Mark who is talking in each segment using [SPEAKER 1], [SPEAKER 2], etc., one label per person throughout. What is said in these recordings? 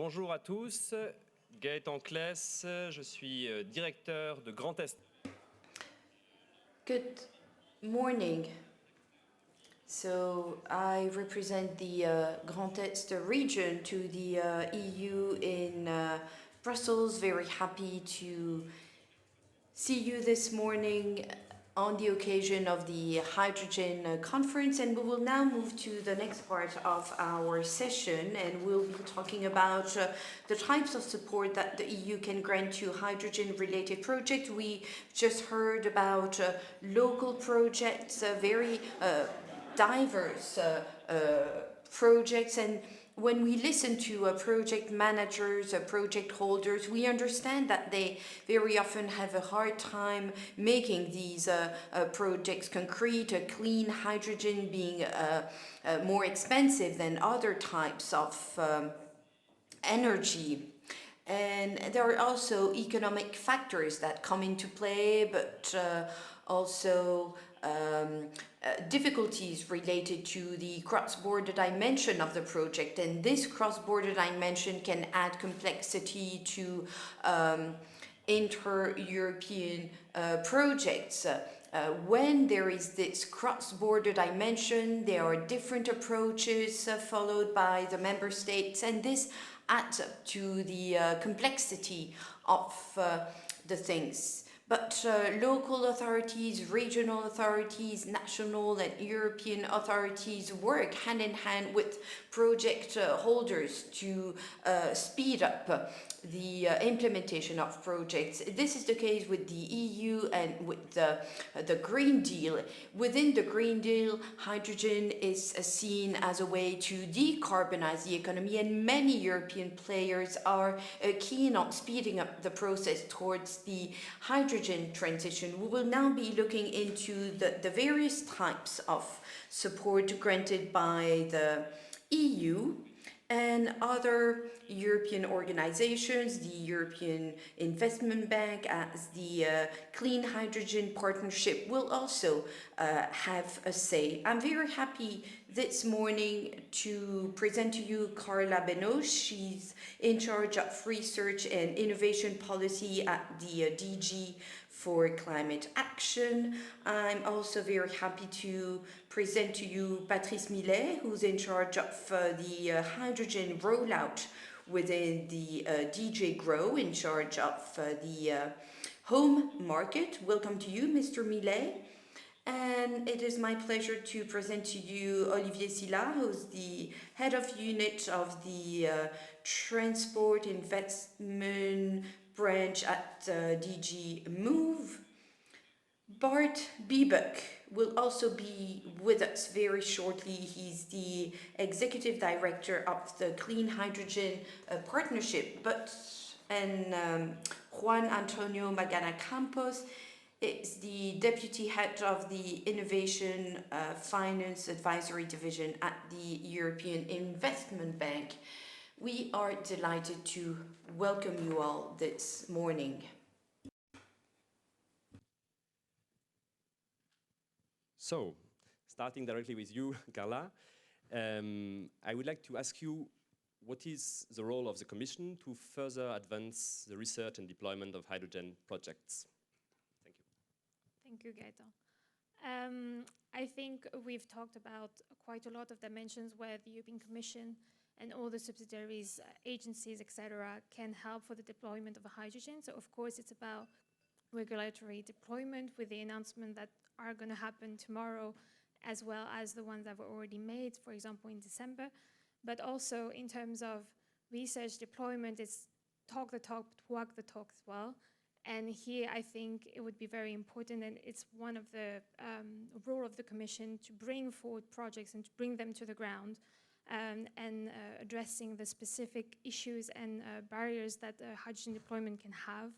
[SPEAKER 1] Bonjour à tous, Gaëtan Kless, je suis directeur de Grand Est.
[SPEAKER 2] Good morning. So I represent the Grand Est region to the EU in Brussels. Very happy to see you this morning on the occasion of the hydrogen conference, and we will now move to the next part of our session, and we'll be talking about the types of support that the EU can grant to hydrogen related projects. We just heard about local projects, very diverse projects, and when we listen to project managers, project holders, we understand that they very often have a hard time making these projects concrete, clean hydrogen being more expensive than other types of energy. And there are also economic factors that come into play, but also difficulties related to the cross-border dimension of the project, and this cross-border dimension can add complexity to inter-European projects. When there is this cross-border dimension, there are different approaches followed by the member states, and this adds up to the complexity of the things. But local authorities, regional authorities, national and European authorities work hand in hand with project holders to speed up the implementation of projects. This is the case with the EU and with the Green Deal. Within the Green Deal, hydrogen is seen as a way to decarbonize the economy, and many European players are keen on speeding up the process towards the hydrogen transition. We will now be looking into the various types of support granted by the EU and other European organizations, the European Investment Bank, as the Clean Hydrogen Partnership will also have a say. I'm very happy this morning to present to you Carla Benauges. She's in charge of research and innovation policy at the DG for climate action. I'm also very happy to present to you Patrice Millet, who's in charge of the hydrogen rollout within the DG Grow, in charge of the home market. Welcome to you, Mr. Millet. And it is my pleasure to present to you Olivier Silla, who's the head of unit of the transport investment branch at DG Move. Bart Biebuyck will also be with us very shortly. He's the executive director of the Clean Hydrogen Partnership. And Juan Antonio Magana Campos is the deputy head of the Innovation Finance Advisory Division at the European Investment Bank. We are delighted to welcome you all this morning.
[SPEAKER 1] So, starting directly with you, Carla, I would like to ask you, what is the role of the Commission to further advance the research and deployment of hydrogen projects? Thank you.
[SPEAKER 3] Thank you, Gaëtan. I think we've talked about quite a lot of dimensions where the European Commission and all the subsidiaries, agencies, etc., can help for the deployment of hydrogen. So, of course, it's about regulatory deployment with the announcement that are going to happen tomorrow, as well as the ones that were already made, for example, in December. But also in terms of research deployment, it's talk the talk, walk the talk as well. And here I think it would be very important, and it's one of the role of the Commission to bring forward projects and to bring them to the ground, and addressing the specific issues and barriers that hydrogen deployment can have.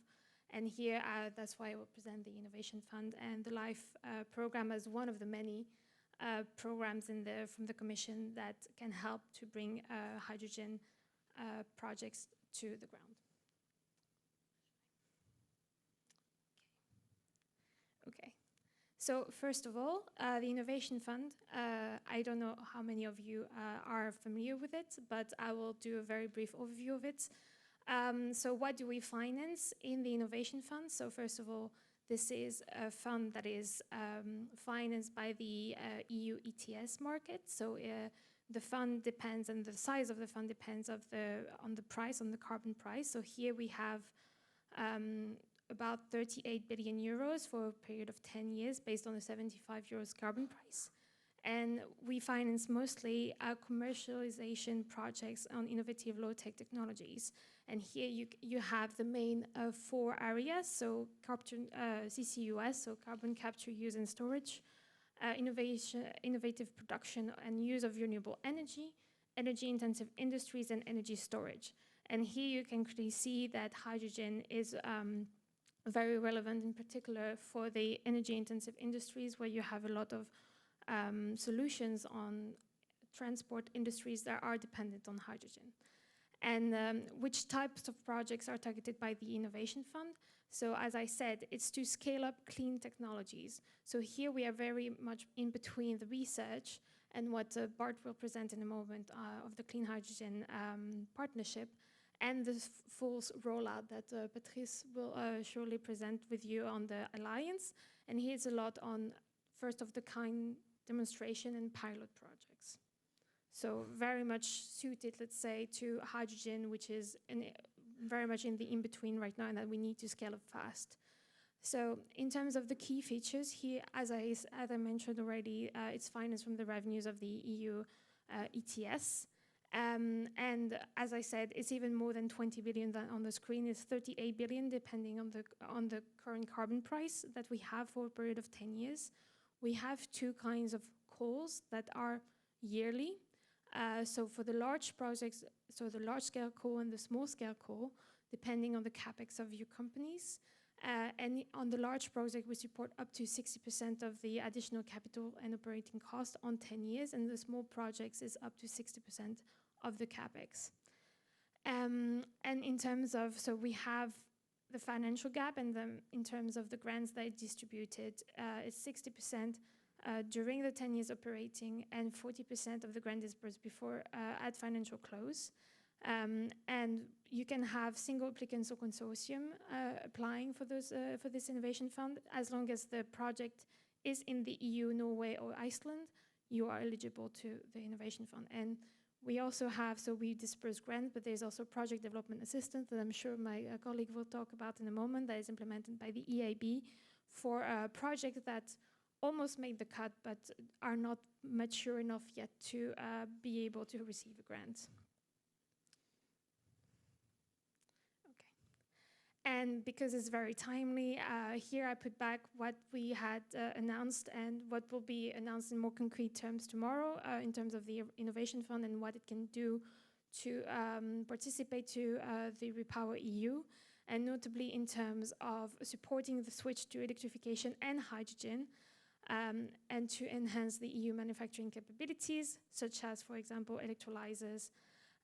[SPEAKER 3] And here, that's why I will present the Innovation Fund and the LIFE program as one of the many programs from the Commission that can help to bring hydrogen projects to the ground. Okay. So first of all, the Innovation Fund, I don't know how many of you are familiar with it, but I will do a very brief overview of it. So what do we finance in the Innovation Fund? So first of all, this is a fund that is financed by the EU ETS market. So the fund depends, and the size of the fund depends on the price, on the carbon price. So here we have about 38 billion euros for a period of 10 years based on a 75 euros carbon price. And we finance mostly commercialization projects on innovative low-tech technologies. And here you have the main 4 areas, so CCUS, so carbon capture, use and storage, innovative production and use of renewable energy, energy-intensive industries, and energy storage. And here you can clearly see that hydrogen is very relevant, in particular for the energy-intensive industries, where you have a lot of solutions on transport industries that are dependent on hydrogen. And which types of projects are targeted by the Innovation Fund? So as I said, it's to scale up clean technologies. So here we are very much in between the research and what Bart will present in a moment of the Clean Hydrogen Partnership, and the full rollout that Patrice will surely present with you on the Alliance. And here's a lot on first-of-the-kind demonstration and pilot projects. So very much suited, let's say, to hydrogen, which is very much in the in-between right now, and that we need to scale up fast. So in terms of the key features here, as I mentioned already, it's financed from the revenues of the EU ETS. And as I said, it's even more than 20 billion than on the screen. It's 38 billion, depending on the current carbon price that we have for a period of 10 years. We have 2 kinds of calls that are yearly. So for the large projects, so the large-scale call and the small-scale call, depending on the capex of your companies. And on the large project, we support up to 60% of the additional capital and operating cost on 10 years, and the small projects is up to 60% of the capex. And in terms of, so we have the financial gap, and in terms of the grants that are distributed, it's 60% during the 10 years operating, and 40% of the grant disbursed before at financial close. And you can have single applicants or consortium applying for this innovation fund. As long as the project is in the EU, Norway, or Iceland, you are eligible to the innovation fund. And we also have, so we disperse grants, but there's also project development assistance that I'm sure my colleague will talk about in a moment, that is implemented by the EIB for projects that almost made the cut, but are not mature enough yet to be able to receive a grant. And because it's very timely, here I put back what we had announced and what will be announced in more concrete terms tomorrow in terms of the Innovation Fund and what it can do to participate to the Repower EU, and notably in terms of supporting the switch to electrification and hydrogen, and to enhance the EU manufacturing capabilities, such as, for example, electrolyzers.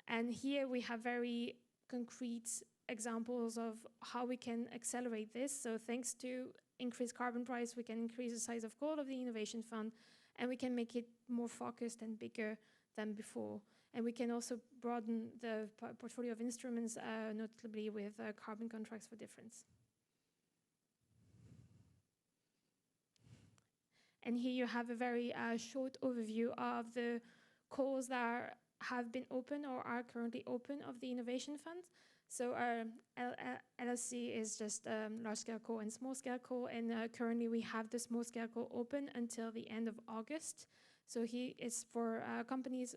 [SPEAKER 3] And here we have very concrete examples of how we can accelerate this. So thanks to increased carbon price, we can increase the size of goal of the Innovation Fund, and we can make it more focused and bigger than before. And we can also broaden the portfolio of instruments, notably with carbon contracts for difference. And here you have a very short overview of the calls that have been open or are currently open of the Innovation Fund. So our LSC is just large-scale call and small-scale call, and currently we have the small-scale call open until the end of August. So he is for companies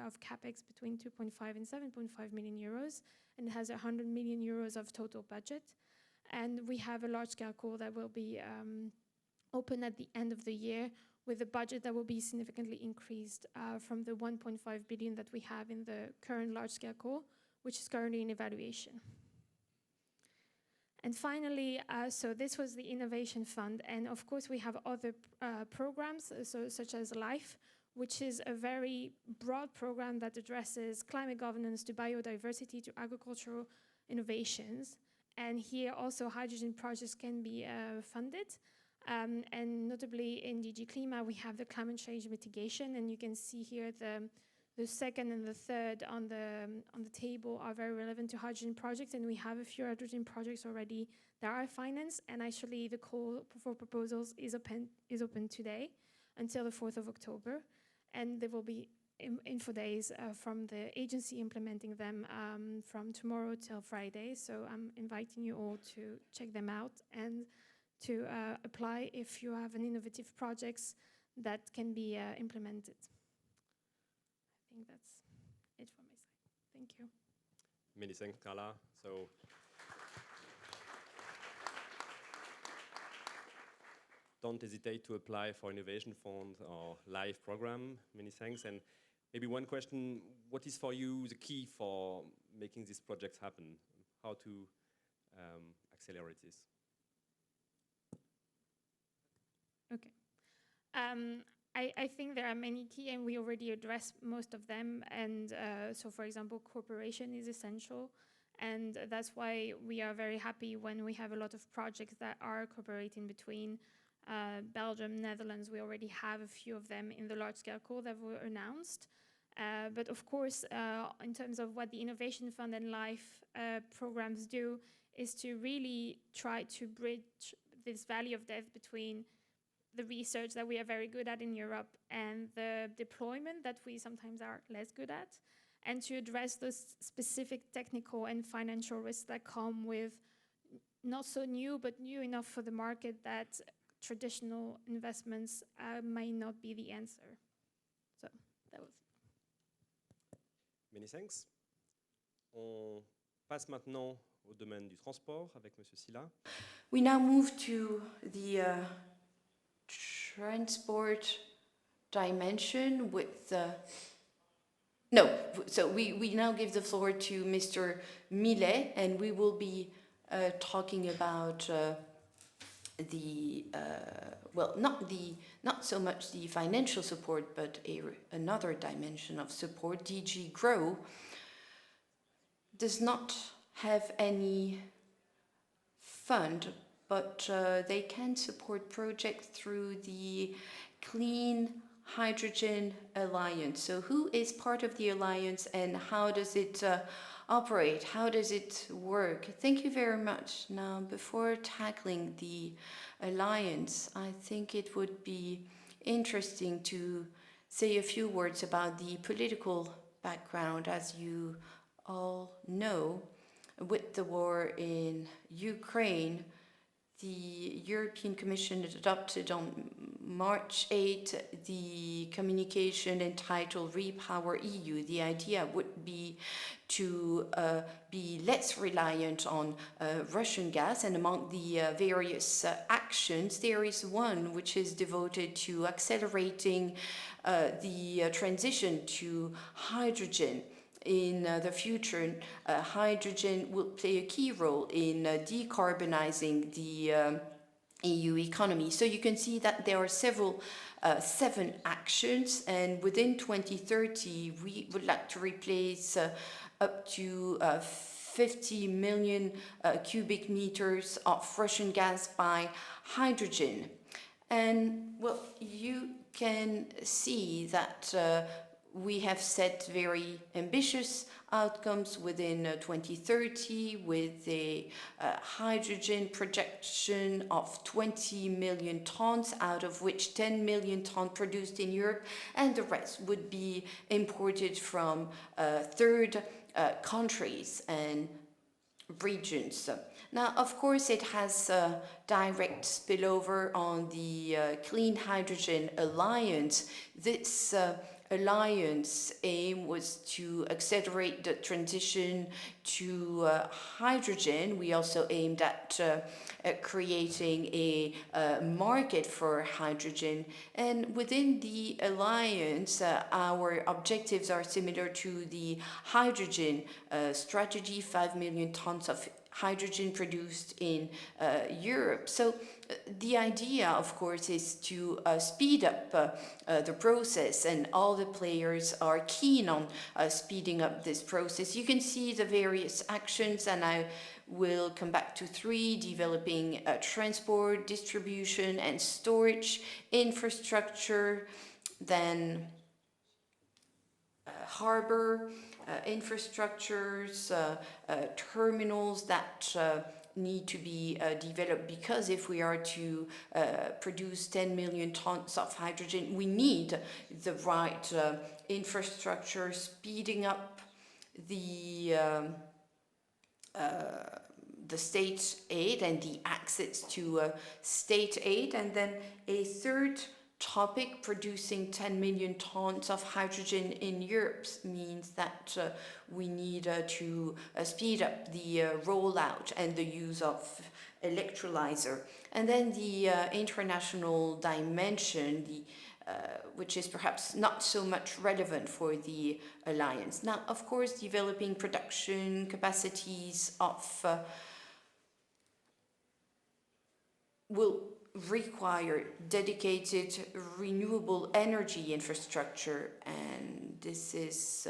[SPEAKER 3] of capex between 2.5 and 7.5 million euros, and has 100 million euros of total budget. And we have a large-scale call that will be open at the end of the year, with a budget that will be significantly increased from the 1.5 billion that we have in the current large-scale call, which is currently in evaluation. And finally, so this was the Innovation Fund, and of course we have other programs, such as LIFE, which is a very broad program that addresses climate governance to biodiversity to agricultural innovations. And here also hydrogen projects can be funded. And notably in DG CLIMA, we have the climate change mitigation, and you can see here the second and the third on the table are very relevant to hydrogen projects, and we have a few hydrogen projects already that are financed, and actually the call for proposals is open today until the 4th of October, and there will be info days from the agency implementing them from tomorrow till Friday, so I'm inviting you all to check them out and to apply if you have an innovative projects that can be implemented. I think that's it from my side. Thank you.
[SPEAKER 1] Many thanks, Carla. So, don't hesitate to apply for Innovation Fund or LIFE program. Many thanks. And maybe one question, what is for you the key for making these projects happen? How to accelerate this?
[SPEAKER 3] Okay. I think there are many key, and we already addressed most of them. And so, for example, cooperation is essential. And that's why we are very happy when we have a lot of projects that are cooperating between Belgium, Netherlands. We already have a few of them in the large-scale call that were announced. But of course, in terms of what the Innovation Fund and LIFE programs do, is to really try to bridge this valley of death between the research that we are very good at in Europe and the deployment that we sometimes are less good at, and to address those specific technical and financial risks that come with not so new, but new enough for the market that traditional investments may not be the answer. So that was it.
[SPEAKER 1] Many thanks. On passe maintenant au domaine du transport avec Monsieur Silla.
[SPEAKER 2] We now move to the transport dimension with so we now give the floor to Mr. Millet, and we will be talking about not so much the financial support, but another dimension of support. DG Grow does not have any fund, but they can support projects through the Clean Hydrogen Alliance. So who is part of the alliance and how does it operate? How does it work? Thank you very much. Now, before tackling the alliance, I think it would be interesting to say a few words about the political background. As you all know, with the war in Ukraine, the European Commission adopted on March 8 the communication entitled Repower EU. The idea would be to be less reliant on Russian gas, and among the various actions, there is one which is devoted to accelerating the transition to hydrogen. In the future, hydrogen will play a key role in decarbonizing the EU economy. So you can see that there are seven actions, and within 2030, we would like to replace up to 50 million cubic meters of Russian gas by hydrogen. And well, you can see that we have set very ambitious outcomes within 2030 with a hydrogen projection of 20 million tons, out of which 10 million tons produced in Europe, and the rest would be imported from third countries and regions. Now, of course, it has a direct spillover on the Clean Hydrogen Alliance. This alliance aim was to accelerate the transition to hydrogen. We also aimed at creating a market for hydrogen. And within the alliance, our objectives are similar to the hydrogen strategy: 5 million tons of hydrogen produced in Europe. So the idea, of course, is to speed up the process, and all the players are keen on speeding up this process. You can see the various actions, and I will come back to 3: developing transport, distribution, and storage infrastructure, then harbor infrastructures, terminals that need to be developed, because if we are to produce 10 million tons of hydrogen, we need the right infrastructure, speeding up the state aid and the access to state aid. And then a third topic, producing 10 million tons of hydrogen in Europe, means that we need to speed up the rollout and the use of electrolyzer. And then the international dimension, which is perhaps not so much relevant for the alliance. Now, of course, developing production capacities of will require dedicated renewable energy infrastructure, and this is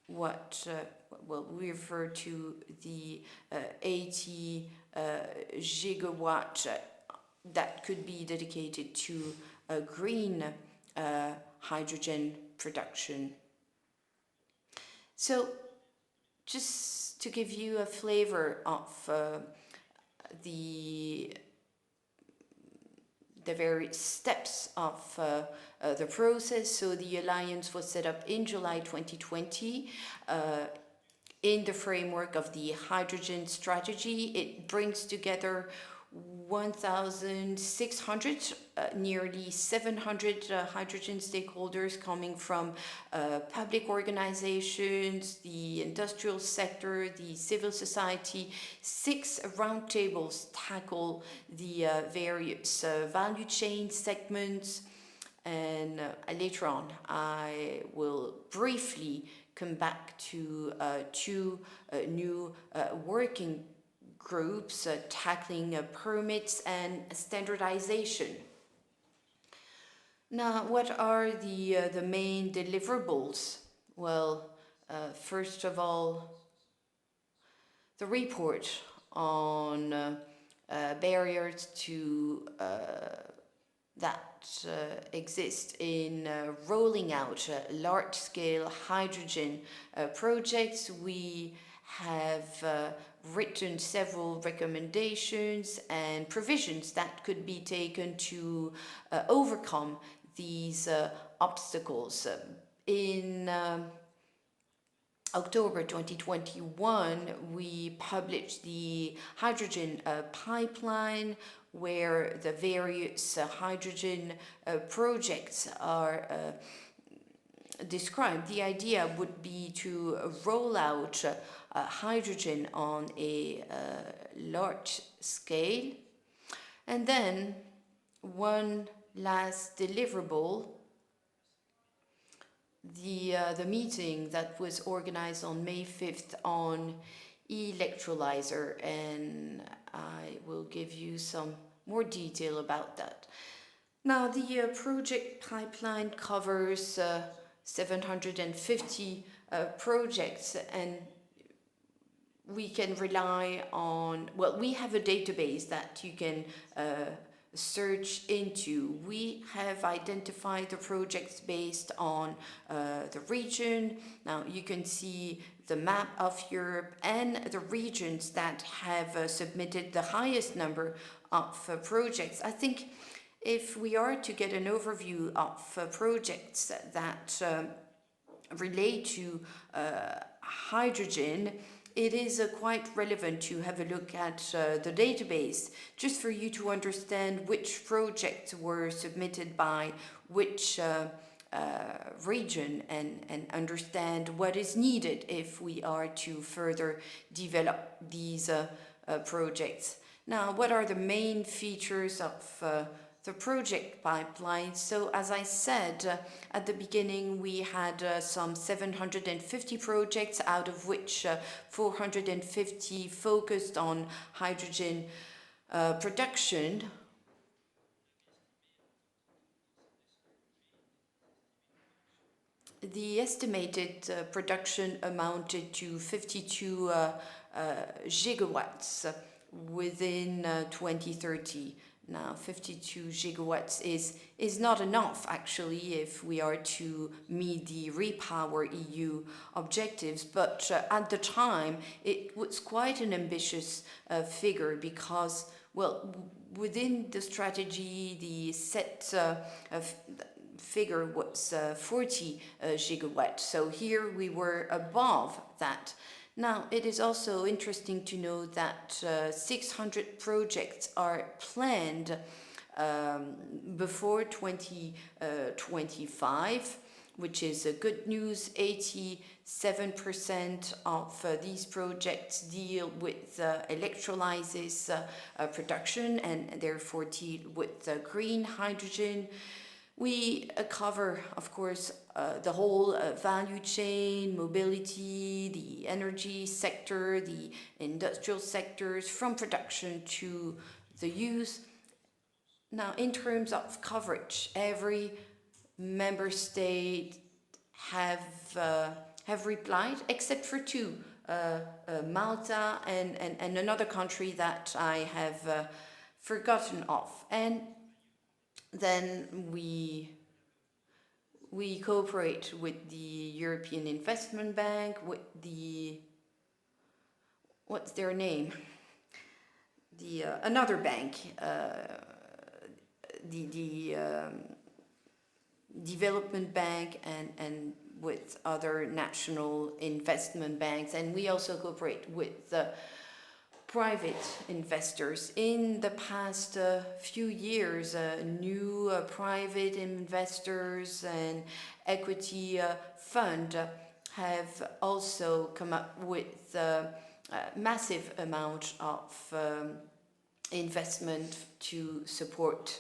[SPEAKER 2] what we refer to the 80 gigawatt that could be dedicated to green hydrogen production. So just to give you a flavor of the various steps of the process. So the alliance was set up in July 2020 in the framework of the hydrogen strategy. It brings together 1,600, nearly 700 hydrogen stakeholders coming from public organizations, the industrial sector, the civil society. 6 roundtables tackle the various value chain segments, and later on I will briefly come back to 2 new working groups tackling permits and standardization. Now, what are the main deliverables? Well, first of all, the report on barriers to that exist in rolling out large-scale hydrogen projects. We have written several recommendations and provisions that could be taken to overcome these obstacles. In October 2021, we published the hydrogen pipeline, where the various hydrogen projects are described. The idea would be to roll out hydrogen on a large scale. And then one last deliverable, the meeting that was organized on May 5th on electrolyzer, and I will give you some more detail about that. Now, the project pipeline covers 750 projects, and we can rely on, well, we have a database that you can search into. We have identified the projects based on the region. Now you can see the map of Europe and the regions that have submitted the highest number of projects. I think if we are to get an overview of projects that relate to hydrogen, it is quite relevant to have a look at the database, just for you to understand which projects were submitted by which region, and understand what is needed if we are to further develop these projects. Now, what are the main features of the project pipeline. So as I said at the beginning, we had some 750 projects, out of which 450 focused on hydrogen production. The estimated production amounted to 52 gigawatts within 2030. Now, 52 gigawatts is not enough, actually, if we are to meet the Repower EU objectives. But at the time, it was quite an ambitious figure because, well, within the strategy, the set figure was 40 gigawatts. So here we were above that. Now, it is also interesting to know that 600 projects are planned before 2025, which is good news. 87% of these projects deal with electrolysis production and therefore deal with green hydrogen. We cover, of course, the whole value chain, mobility, the energy sector, the industrial sectors, from production to the use. Now, in terms of coverage, every member state have replied, except for two, Malta and another country that I have forgotten of. And then we cooperate with the European Investment Bank, with the, what's their name? The another bank, the Development Bank, and with other national investment banks. And we also cooperate with private investors. In the past few years, new private investors and equity fund have also come up with a massive amount of investment to support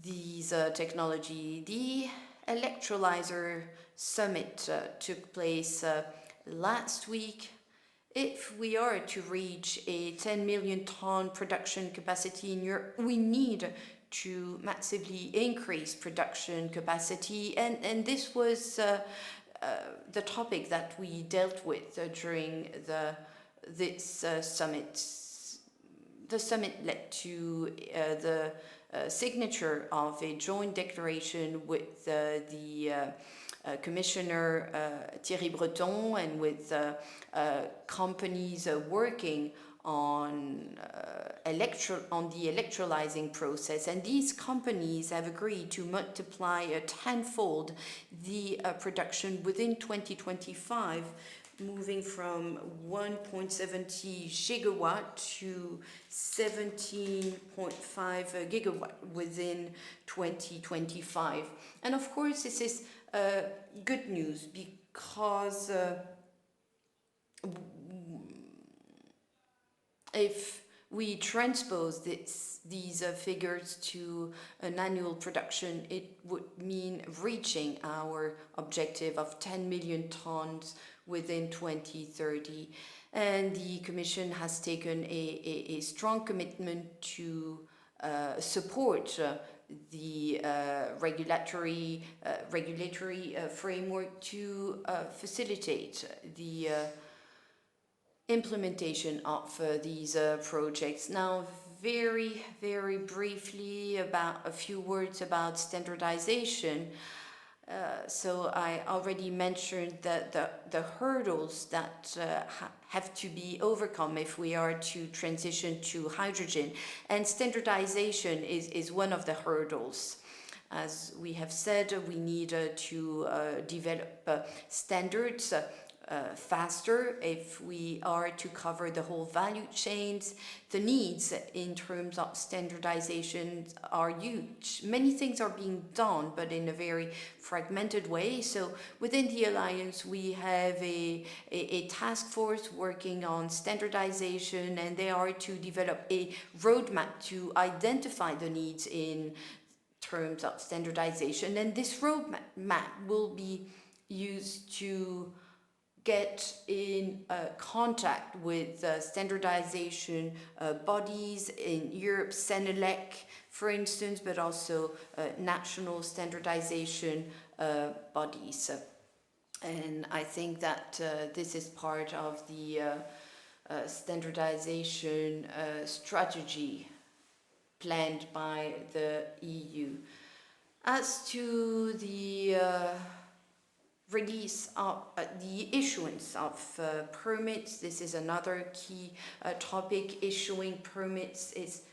[SPEAKER 2] these technology. The Electrolyzer Summit took place last week. If we are to reach a 10 million ton production capacity in Europe, we need to massively increase production capacity. And this was the topic that we dealt with during this summit. The summit led to the signature of a joint declaration with the Commissioner Thierry Breton and with companies working on the electrolyzing process. And these companies have agreed to multiply tenfold the production within 2025, moving from 1.70 gigawatt to 17.5 gigawatt within 2025. And of course, this is good news because if we transpose these figures to an annual production, it would mean reaching our objective of 10 million tons within 2030. And the Commission has taken a strong commitment to support the regulatory framework to facilitate the implementation of these projects. Now, very, very briefly, about a few words about standardization. So I already mentioned the hurdles that have to be overcome if we are to transition to hydrogen. And standardization is one of the hurdles. As we have said, we need to develop standards faster if we are to cover the whole value chains. The needs in terms of standardization are huge. Many things are being done, but in a very fragmented way. So within the Alliance, we have a task force working on standardization, and they are to develop a roadmap to identify the needs in terms of standardization. And this roadmap will be used to get in contact with standardization bodies in Europe, Senelec, for instance, but also national standardization bodies. And I think that this is part of the standardization strategy planned by the EU. As to the release of the issuance of permits, this is another key topic. Issuing permits is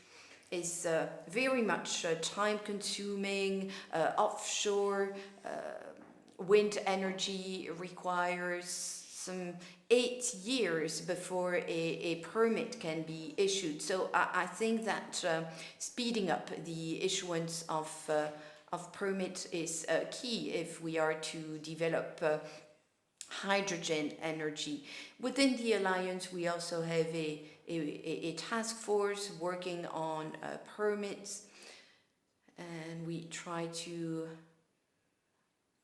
[SPEAKER 2] very much time-consuming. Offshore wind energy requires some 8 years before a permit can be issued. So I think that speeding up the issuance of permits is key if we are to develop hydrogen energy. Within the Alliance, we also have a task force working on permits, and we try to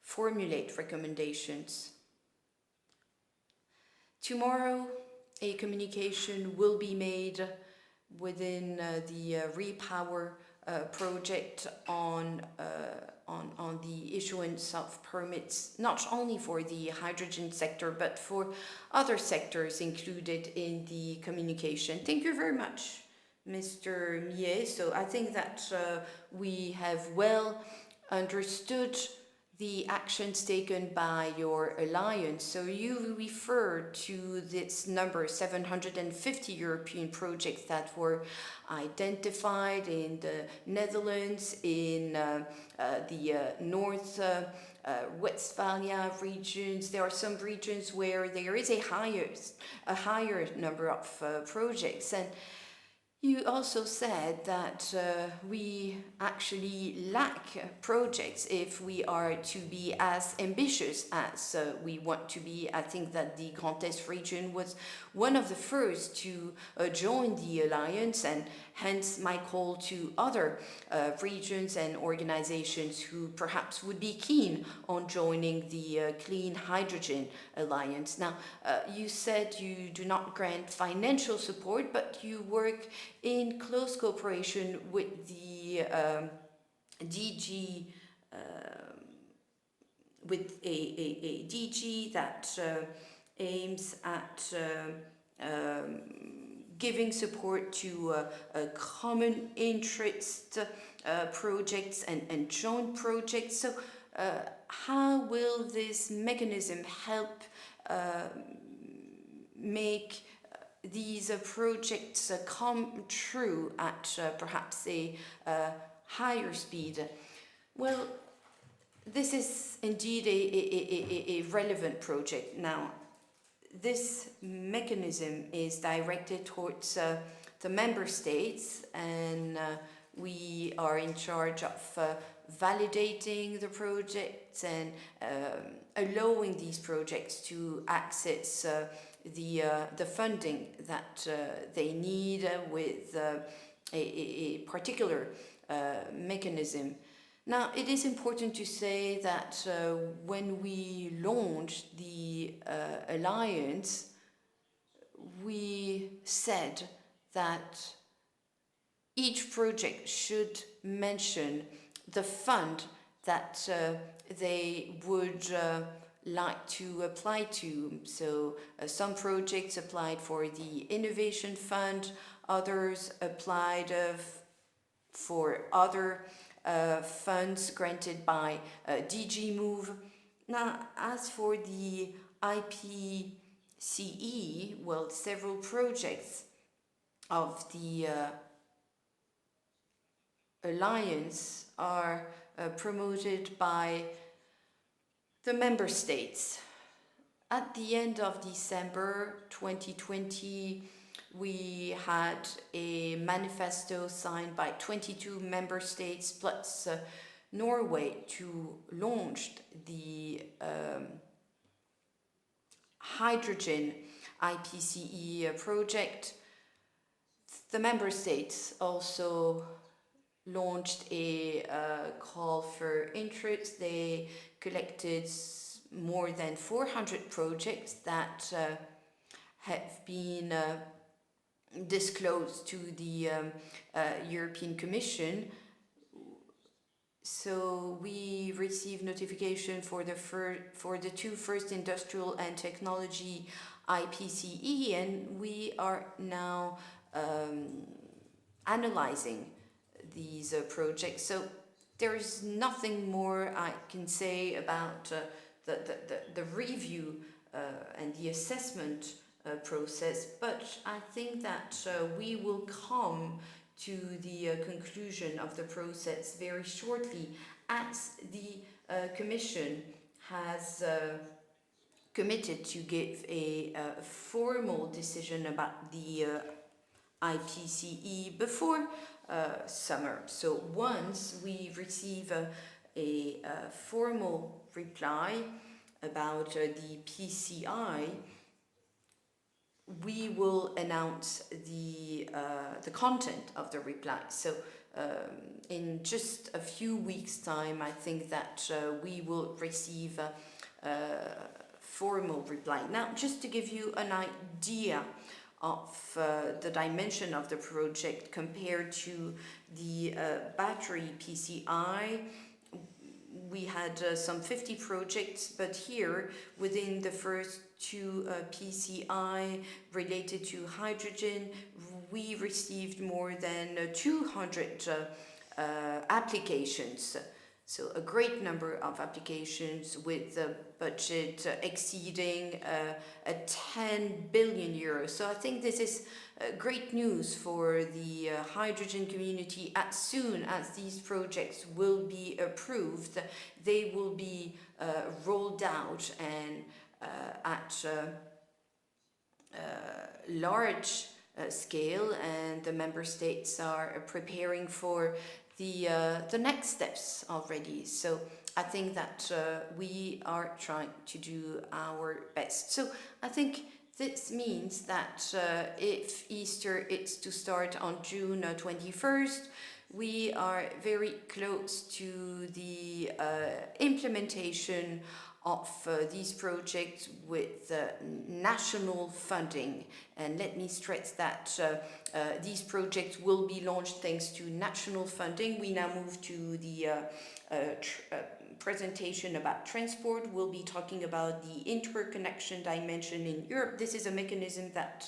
[SPEAKER 2] formulate recommendations. Tomorrow, a communication will be made within the Repower project on the issuance of permits, not only for the hydrogen sector, but for other sectors included in the communication. Thank you very much, Mr. Millet. So I think that we have well understood the actions taken by your alliance. So you referred to this number, 750 European projects that were identified in the Netherlands, in the North Westphalia regions. There are some regions where there is a higher number of projects. And you also said that we actually lack projects if we are to be as ambitious as we want to be. I think that the Grand Est region was one of the first to join the alliance, and hence my call to other regions and organizations who perhaps would be keen on joining the Clean Hydrogen Alliance. Now, you said you do not grant financial support, but you work in close cooperation with the DG, with a DG that aims at giving support to common interest projects and joint projects. So how will this mechanism help make these projects come true at perhaps a higher speed? Well, this is indeed a relevant project. Now, this mechanism is directed towards the member states, and we are in charge of validating the projects and allowing these projects to access the funding that they need with a particular mechanism. Now, it is important to say that when we launched the alliance, we said that each project should mention the fund that they would like to apply to. So some projects applied for the Innovation Fund, others applied for other funds granted by DG Move. Now, as for the IPCE, well, several projects of the alliance are promoted by the member states. At the end of December 2020, we had a manifesto signed by 22 member states plus Norway to launch the hydrogen IPCE project. The member states also launched a call for interest. They collected more than 400 projects that have been disclosed to the European Commission. So we received notification for the two first industrial and technology IPCE, and we are now analyzing these projects. So there is nothing more I can say about the review and the assessment process, but I think that we will come to the conclusion of the process very shortly, as the Commission has committed to give a formal decision about the IPCE before summer. So once we receive a formal reply about the PCI, we will announce the content of the reply. So in just a few weeks' time, I think that we will receive a formal reply. Now, just to give you an idea of the dimension of the project compared to the battery PCI, we had some 50 projects, but here within the first two PCI related to hydrogen, we received more than 200 applications. So a great number of applications with the budget exceeding 10 billion euros. So I think this is great news for the hydrogen community. As soon as these projects will be approved, they will be rolled out and at large scale, and the member states are preparing for the next steps already. So I think that we are trying to do our best. So I think this means that if Easter is to start on June 21st, we are very close to the implementation of these projects with national funding. And let me stress that these projects will be launched thanks to national funding. We now move to the presentation about transport. We'll be talking about the interconnection dimension in Europe. This is a mechanism that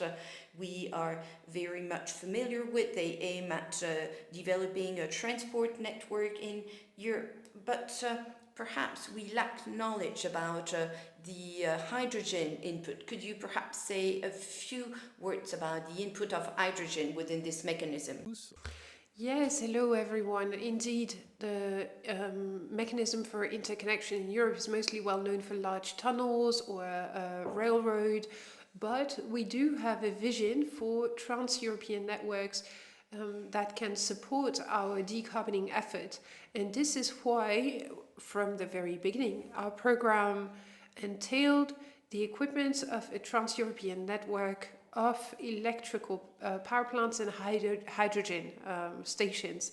[SPEAKER 2] we are very much familiar with. They aim at developing a transport network in Europe, but perhaps we lack knowledge about the hydrogen input. Could you perhaps say a few words about the input of hydrogen within this mechanism?
[SPEAKER 4] Yes, hello everyone. Indeed, the mechanism for interconnection in Europe is mostly well known for large tunnels or railroad, but we do have a vision for trans-European networks that can support our decarboning effort. And this is why, from the very beginning, our program entailed the equipment of a trans-European network of electrical power plants and hydrogen stations.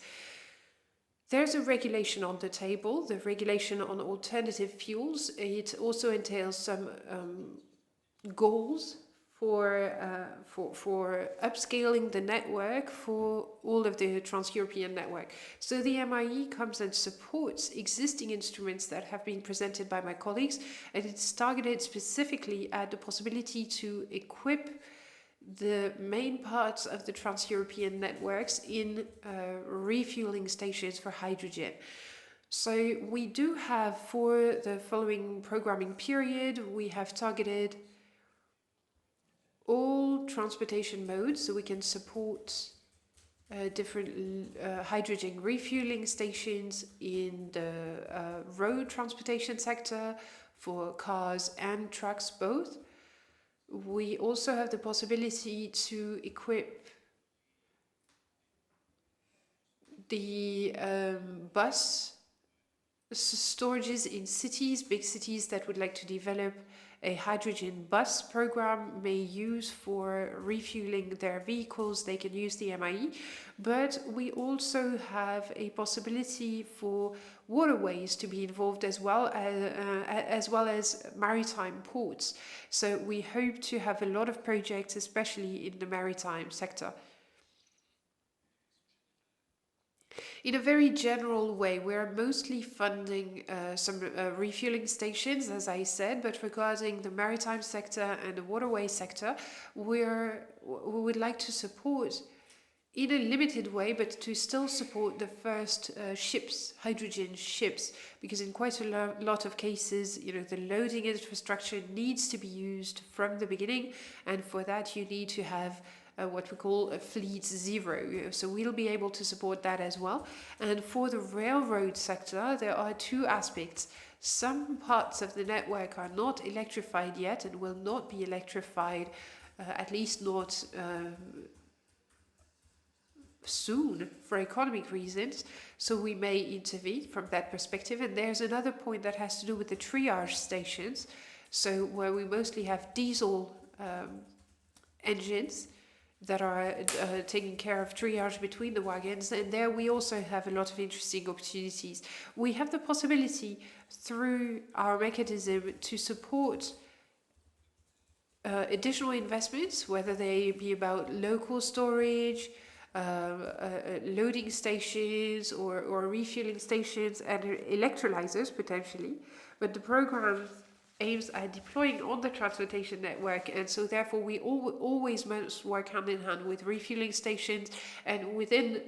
[SPEAKER 4] There's a regulation on the table, the regulation on alternative fuels. It also entails some goals for upscaling the network for all of the trans-European network. So the MIE comes and supports existing instruments that have been presented by my colleagues, and it's targeted specifically at the possibility to equip the main parts of the trans-European networks in refueling stations for hydrogen. So we do have, for the following programming period, we have targeted all transportation modes, so we can support different hydrogen refueling stations in the road transportation sector, for cars and trucks both. We also have the possibility to equip the bus storages in cities, big cities that would like to develop a hydrogen bus program may use for refueling their vehicles. They can use the MIE, but we also have a possibility for waterways to be involved as well as maritime ports. So we hope to have a lot of projects, especially in the maritime sector. In a very general way, we're mostly funding some refueling stations, as I said, but regarding the maritime sector and the waterway sector, we would like to support in a limited way, but to still support the first ships, hydrogen ships, because in quite a lot of cases, you know, the loading infrastructure needs to be used from the beginning, and for that you need to have what we call a fleet zero. So we'll be able to support that as well. And for the railroad sector, there are two aspects. Some parts of the network are not electrified yet and will not be electrified, at least not soon, for economic reasons. So we may intervene from that perspective. And there's another point that has to do with the triage stations. So where we mostly have diesel engines that are taking care of triage between the wagons, and there we also have a lot of interesting opportunities. We have the possibility through our mechanism to support additional investments, whether they be about local storage, loading stations or refueling stations and electrolyzers potentially, but the program aims at deploying on the transportation network, and so therefore we always must work hand in hand with refueling stations and within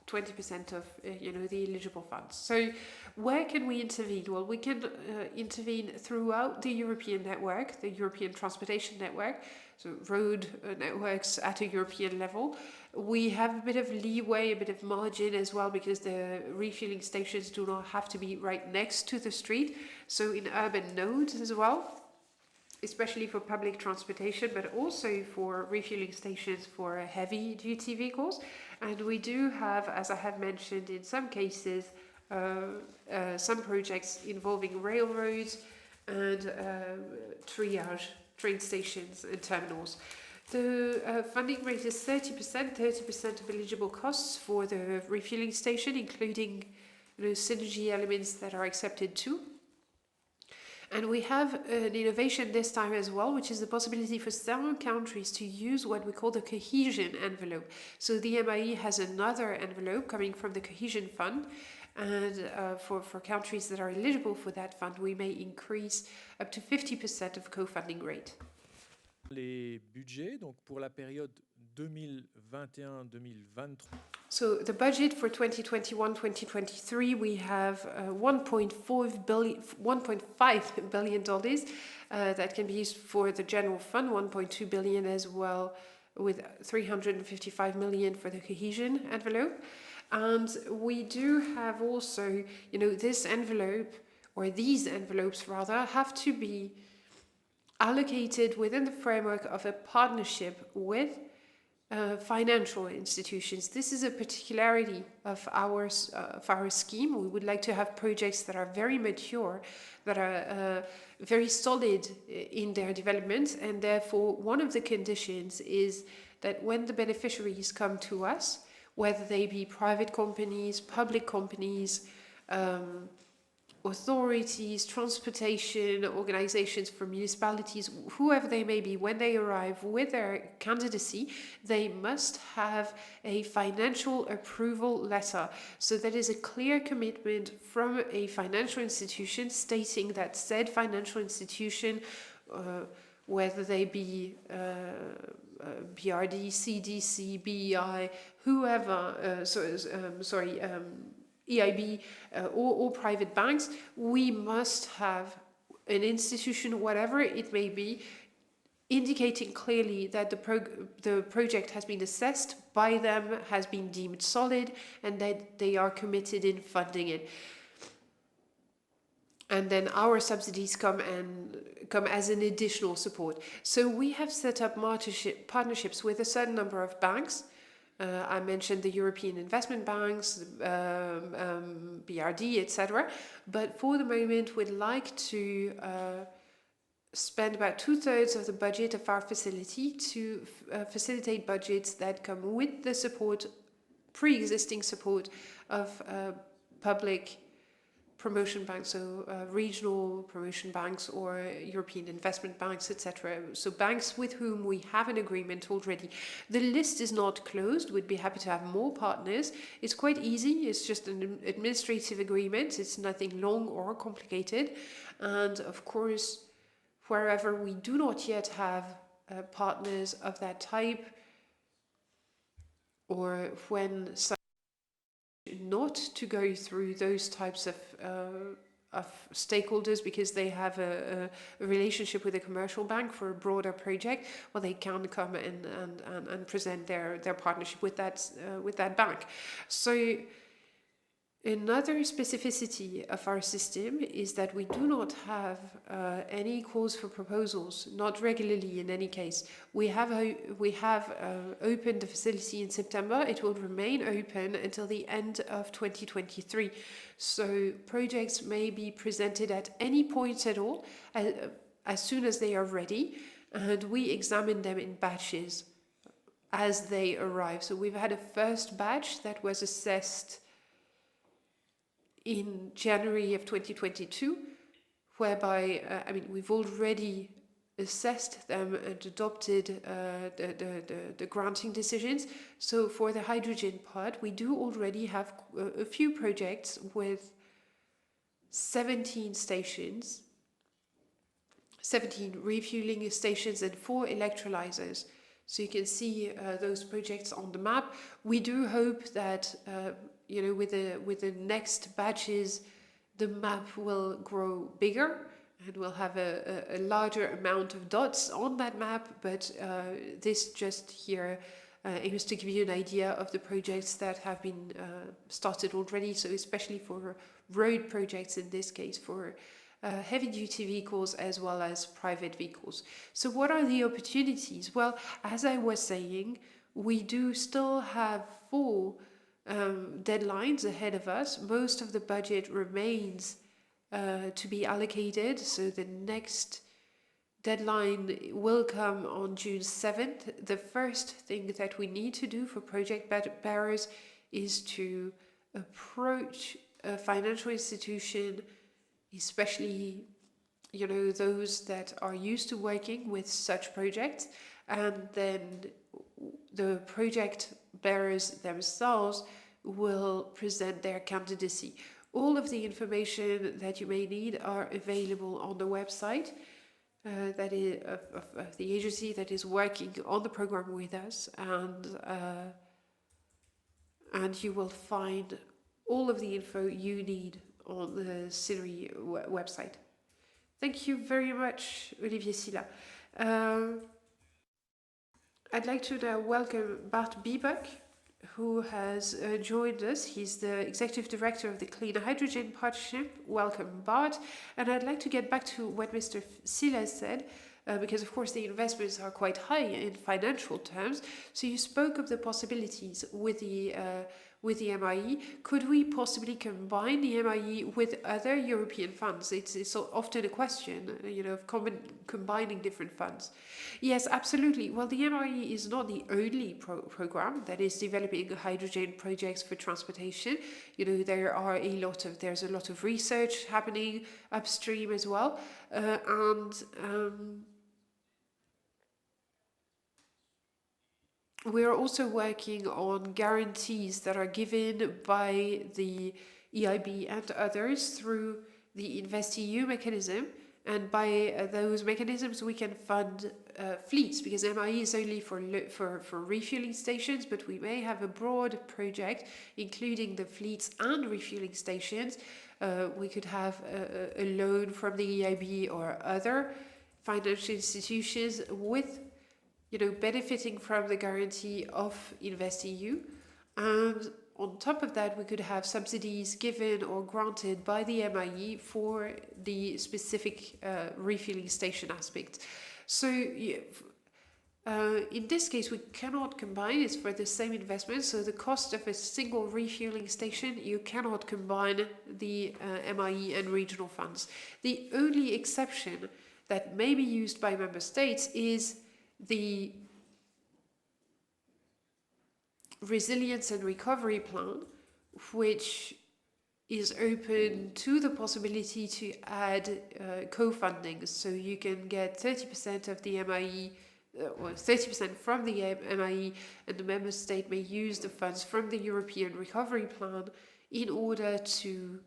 [SPEAKER 4] 20% of the eligible funds. So where can we intervene? Well, we can intervene throughout the European network, the European transportation network, so road networks at a European level. We have a bit of leeway, a bit of margin as well, because the refueling stations do not have to be right next to the street. So in urban nodes as well, especially for public transportation, but also for refueling stations for heavy duty vehicles. And we do have, as I have mentioned, in some cases, some projects involving railroads and triage, train stations and terminals. The funding rate is 30% of eligible costs for the refueling station, including synergy elements that are accepted too. And we have an innovation this time as well, which is the possibility for several countries to use what we call the cohesion envelope. So the MIE has another envelope coming from the cohesion fund, and for countries that are eligible for that fund, we may increase up to 50% of co-funding rate.
[SPEAKER 5] Les budgets, donc pour la période 2021-2023.
[SPEAKER 4] So the budget for 2021-2023, we have $1.5 billion that can be used for the general fund, 1.2 billion as well, with 355 million for the cohesion envelope. And we do have also, this envelope, or these envelopes rather, have to be allocated within the framework of a partnership with financial institutions. This is a particularity of our scheme. We would like to have projects that are very mature, that are very solid in their development, and therefore one of the conditions is that when the beneficiaries come to us, whether they be private companies, public companies, authorities, transportation organizations for municipalities, whoever they may be, when they arrive with their candidacy, they must have a financial approval letter. So that is a clear commitment from a financial institution stating that said financial institution, whether they be BRD, CDC, BEI, whoever, EIB or private banks, we must have an institution, whatever it may be, indicating clearly that the project has been assessed by them, has been deemed solid, and that they are committed in funding it. and then our subsidies come as an additional support. So we have set up partnerships with a certain number of banks. I mentioned the European investment banks, BRD, etc. But for the moment, we'd like to spend about 2/3 of the budget of our facility to facilitate budgets that come with the support, pre-existing support of public promotion banks, so regional promotion banks or European investment banks, etc. So banks with whom we have an agreement already. The list is not closed. We'd be happy to have more partners. It's quite easy. It's just an administrative agreement. It's nothing long or complicated. And of course, wherever we do not yet have partners of that type, or when not to go through those types of stakeholders because they have a relationship with a commercial bank for a broader project, well, they can come and present their partnership with that bank. So another specificity of our system is that we do not have any calls for proposals, not regularly in any case. We have opened the facility in September. It will remain open until the end of 2023. So projects may be presented at any point at all, as soon as they are ready, and we examine them in batches as they arrive. So we've had a first batch that was assessed in January of 2022, whereby, we've already assessed them and adopted the granting decisions. So for the hydrogen part, we do already have a few projects with 17 stations, 17 refueling stations and 4 electrolyzers. So you can see those projects on the map. We do hope that with the next batches, the map will grow bigger and we'll have a larger amount of dots on that map. But this just here aims to give you an idea of the projects that have been started already. So especially for road projects, in this case, for heavy-duty vehicles as well as private vehicles. So what are the opportunities? Well, as I was saying, we do still have 4 deadlines ahead of us. Most of the budget remains to be allocated, so the next deadline will come on June 7th. The first thing that we need to do for project bearers is to approach a financial institution, especially those that are used to working with such projects, and then the project bearers themselves will present their candidacy. All of the information that you may need are available on the website that is of the agency that is working on the program with us, and you will find all of the info you need on the CINRI website. Thank you very much, Olivier, Silla. I'd like to now welcome Bart Biebuyck, who has joined us. He's the Executive Director of the Clean Hydrogen Partnership. Welcome, Bart. And I'd like to get back to what Mr. Silla said, because of course the investments are quite high in financial terms. So you spoke of the possibilities with the MIE. Could we possibly combine the MIE with other European funds? It's often a question, of combining different funds. Yes, absolutely. Well, the MIE is not the only program that is developing hydrogen projects for transportation. There's a lot of research happening upstream as well, we are also working on guarantees that are given by the EIB and others through the InvestEU mechanism. And by those mechanisms, we can fund fleets, because MIE is only for refueling stations, but we may have a broad project, including the fleets and refueling stations. We could have a loan from the EIB or other financial institutions with benefiting from the guarantee of InvestEU. And on top of that, we could have subsidies given or granted by the MIE for the specific refueling station aspect. So in this case, we cannot combine. It's for the same investment. So the cost of a single refueling station, you cannot combine the MIE and regional funds. The only exception that may be used by member states is the resilience and recovery plan, which is open to the possibility to add co-funding. So you can get 30% of the MIE, or 30% from the MIE, and the member state may use the funds from the European Recovery Plan in order to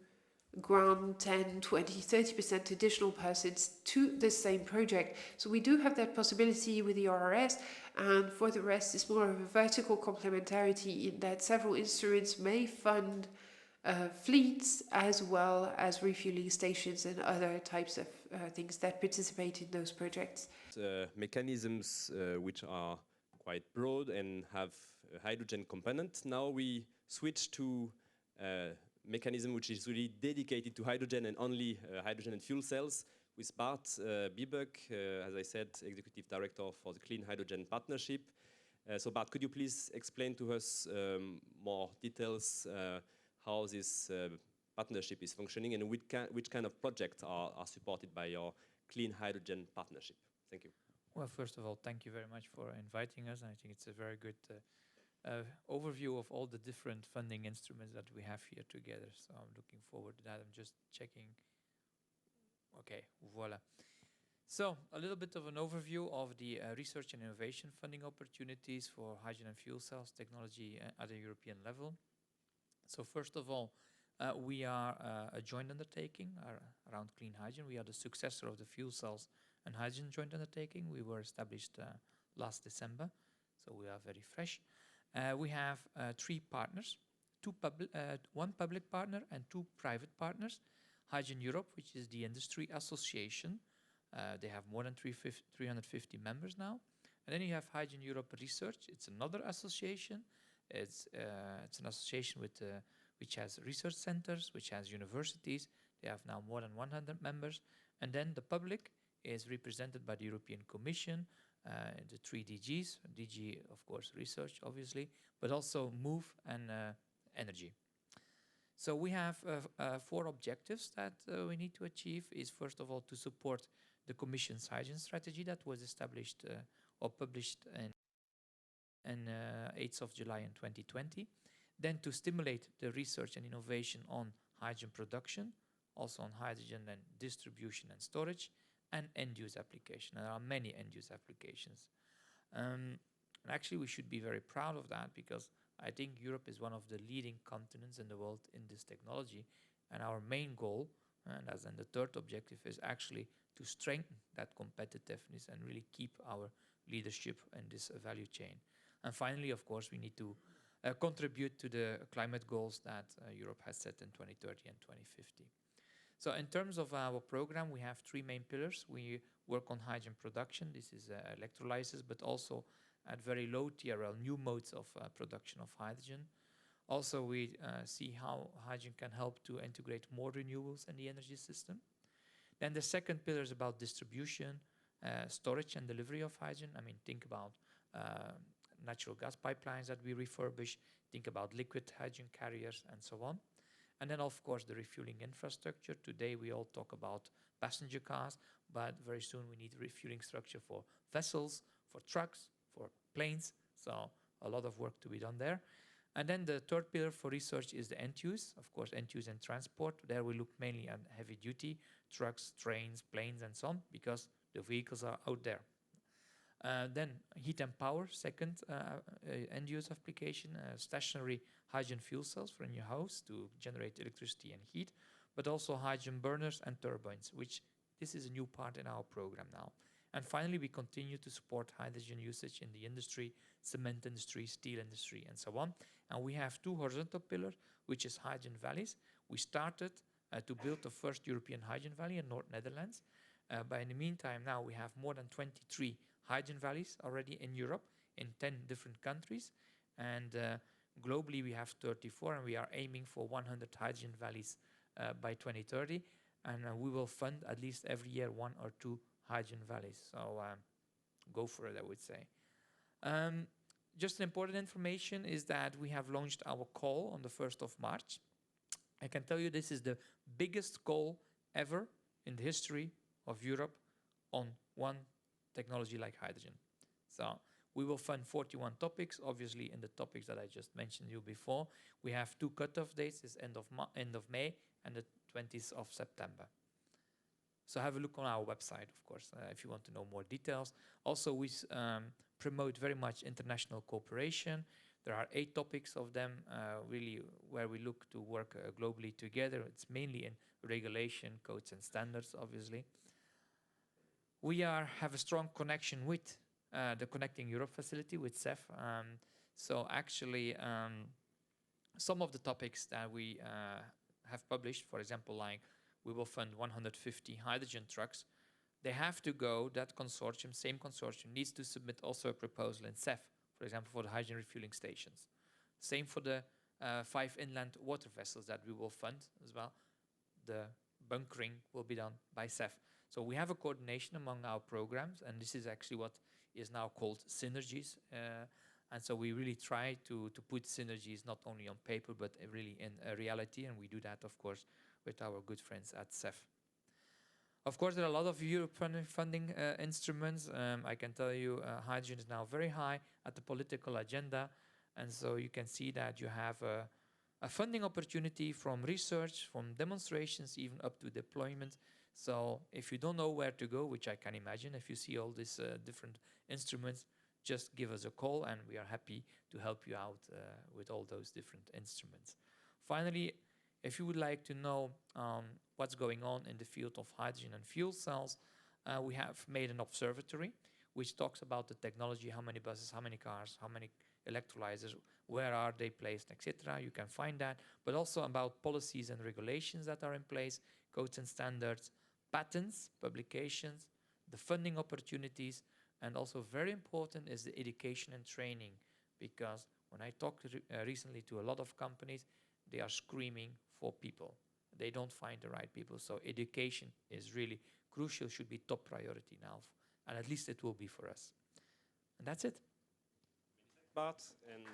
[SPEAKER 4] grant 10, 20, 30% additional persons to the same project. So we do have that possibility with the RRS, and for the rest, it's more of a vertical complementarity in that several instruments may fund fleets as well as refueling stations and other types of things that participate in those projects.
[SPEAKER 1] Mechanisms which are quite broad and have a hydrogen component. Now we switch to mechanism which is really dedicated to hydrogen and only hydrogen and fuel cells with Bart Biebuyck, as I said, Executive Director for the Clean Hydrogen Partnership. So Bart, could you please explain to us more details how this partnership is functioning and which kind of projects are supported by your Clean Hydrogen Partnership? Thank you.
[SPEAKER 6] Well, first of all, thank you very much for inviting us. I think it's a very good overview of all the different funding instruments that we have here together. So I'm looking forward to that. I'm just checking. Okay, voila. So a little bit of an overview of the research and innovation funding opportunities for hydrogen and fuel cells technology at a European level. So first of all, we are a joint undertaking around clean hydrogen. We are the successor of the fuel cells and hydrogen joint undertaking. We were established last December, so we are very fresh. We have 3 partners, one public partner and 2 private partners. Hydrogen Europe, which is the industry association. They have more than 350 members now. And then you have Hydrogen Europe Research. It's another association. It's an association with which has research centers, which has universities. They have now more than 100 members. And then the public is represented by the European Commission, the 3 DGs, DG, of course, research, obviously, but also MOVE and energy. So we have 4 objectives that we need to achieve. Is first of all to support the Commission's hydrogen strategy that was established or published in 8th of July in 2020. Then to stimulate the research and innovation on hydrogen production, also on hydrogen and distribution and storage, and end-use application. There are many end-use applications. And actually, we should be very proud of that because I think Europe is one of the leading continents in the world in this technology. And our main goal, and as in the 3rd objective, is actually to strengthen that competitiveness and really keep our leadership in this value chain. And finally, of course, we need to contribute to the climate goals that Europe has set in 2030 and 2050. So in terms of our program, we have 3 main pillars. We work on hydrogen production. This is electrolyzers, but also at very low TRL, new modes of production of hydrogen. Also, we see how hydrogen can help to integrate more renewables in the energy system. Then the 2nd pillar is about distribution, storage and delivery of hydrogen. I mean, think about natural gas pipelines that we refurbish, think about liquid hydrogen carriers and so on. And then, of course, the refueling infrastructure. Today, we all talk about passenger cars, but very soon we need refueling structure for vessels, for trucks, for planes. So a lot of work to be done there. And then the 3rd pillar for research is the end use. Of course, end use and transport. There we look mainly at heavy duty, trucks, trains, planes, and so on, because the vehicles are out there. Then heat and power, 2nd end use application, stationary hydrogen fuel cells for in your house to generate electricity and heat, but also hydrogen burners and turbines, which this is a new part in our program now. And finally, we continue to support hydrogen usage in the industry, cement industry, steel industry, and so on. And we have 2 horizontal pillars, which is hydrogen valleys. We started to build the first European hydrogen valley in North Netherlands. But in the meantime, now we have more than 23 hydrogen valleys already in Europe, in 10 different countries. And Globally, we have 34, and we are aiming for 100 hydrogen valleys by 2030. And we will fund at least every year 1 or 2 hydrogen valleys. So go for it, I would say. Just important information is that we have launched our call on the 1st of March. I can tell you this is the biggest call ever in the history of Europe on one technology like hydrogen. So we will fund 41 topics, obviously in the topics that I just mentioned you before. We have 2 cutoff dates, is end of May and the 20th of September. So have a look on our website, of course, if you want to know more details. Also, we promote very much international cooperation. There are 8 topics of them, really, where we look to work globally together. It's mainly in regulation, codes and standards, obviously. We have a strong connection with the Connecting Europe facility with CEF. So actually, some of the topics that we have published, for example, like we will fund 150 hydrogen trucks, they have to go, that consortium, same consortium, needs to submit also a proposal in CEF, for example, for the hydrogen refueling stations. Same for the 5 inland water vessels that we will fund as well. The bunkering will be done by CEF. So we have a coordination among our programs, and this is actually what is now called synergies. And so we really try to put synergies not only on paper, but really in reality, and we do that, of course, with our good friends at CEF. Of course, there are a lot of Europe funding instruments. I can tell you hydrogen is now very high at the political agenda, and so you can see that you have a funding opportunity from research, from demonstrations, even up to deployment. So if you don't know where to go, which I can imagine, if you see all these different instruments, just give us a call and we are happy to help you out with all those different instruments. Finally, if you would like to know what's going on in the field of hydrogen and fuel cells, we have made an observatory which talks about the technology, how many buses, how many cars, how many electrolyzers, where are they placed, etc. You can find that, but also about policies and regulations that are in place, codes and standards, patents, publications, the funding opportunities, and also very important is the education and training, because when I talked recently to a lot of companies, they are screaming for people. They don't find the right people, so education is really crucial, should be top priority now, and at least it will be for us. And that's it.
[SPEAKER 1] Bart, and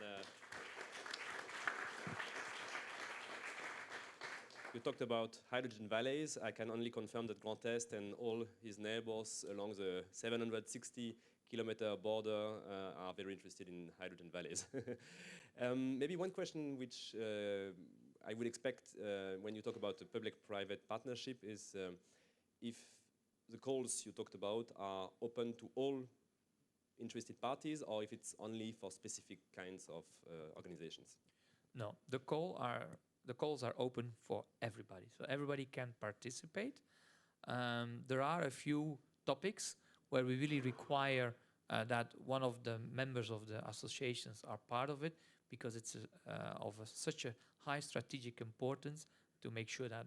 [SPEAKER 1] you talked about hydrogen valleys. I can only confirm that Grand Est and all his neighbors along the 760-kilometer border are very interested in hydrogen valleys. Maybe one question which I would expect when you talk about the public-private partnership is if the calls you talked about are open to all interested parties, or if it's only for specific kinds of organizations?
[SPEAKER 6] No, the calls are open for everybody, so everybody can participate. There are a few topics where we really require that one of the members of the associations are part of it, because it's of such a high strategic importance to make sure that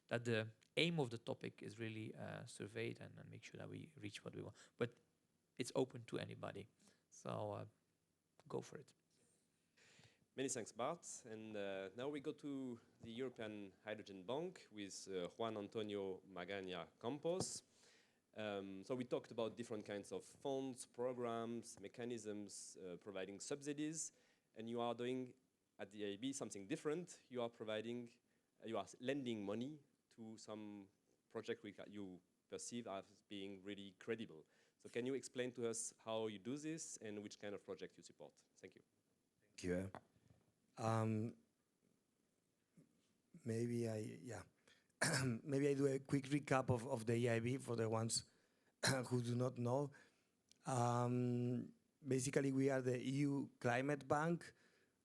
[SPEAKER 6] that the aim of the topic is really surveyed and make sure that we reach what we want. But it's open to anybody, so go for it.
[SPEAKER 1] Many thanks, Bart. And now we go to the European Hydrogen Bank with Juan Antonio Magaña Campos. So we talked about different kinds of funds, programs, mechanisms providing subsidies, and you are doing at the EIB something different. You are lending money to some project you perceive as being really credible. So can you explain to us how you do this and which kind of project you support? Thank you.
[SPEAKER 7] Thank you. Maybe I do a quick recap of the EIB for the ones who do not know. Basically, we are the EU Climate Bank,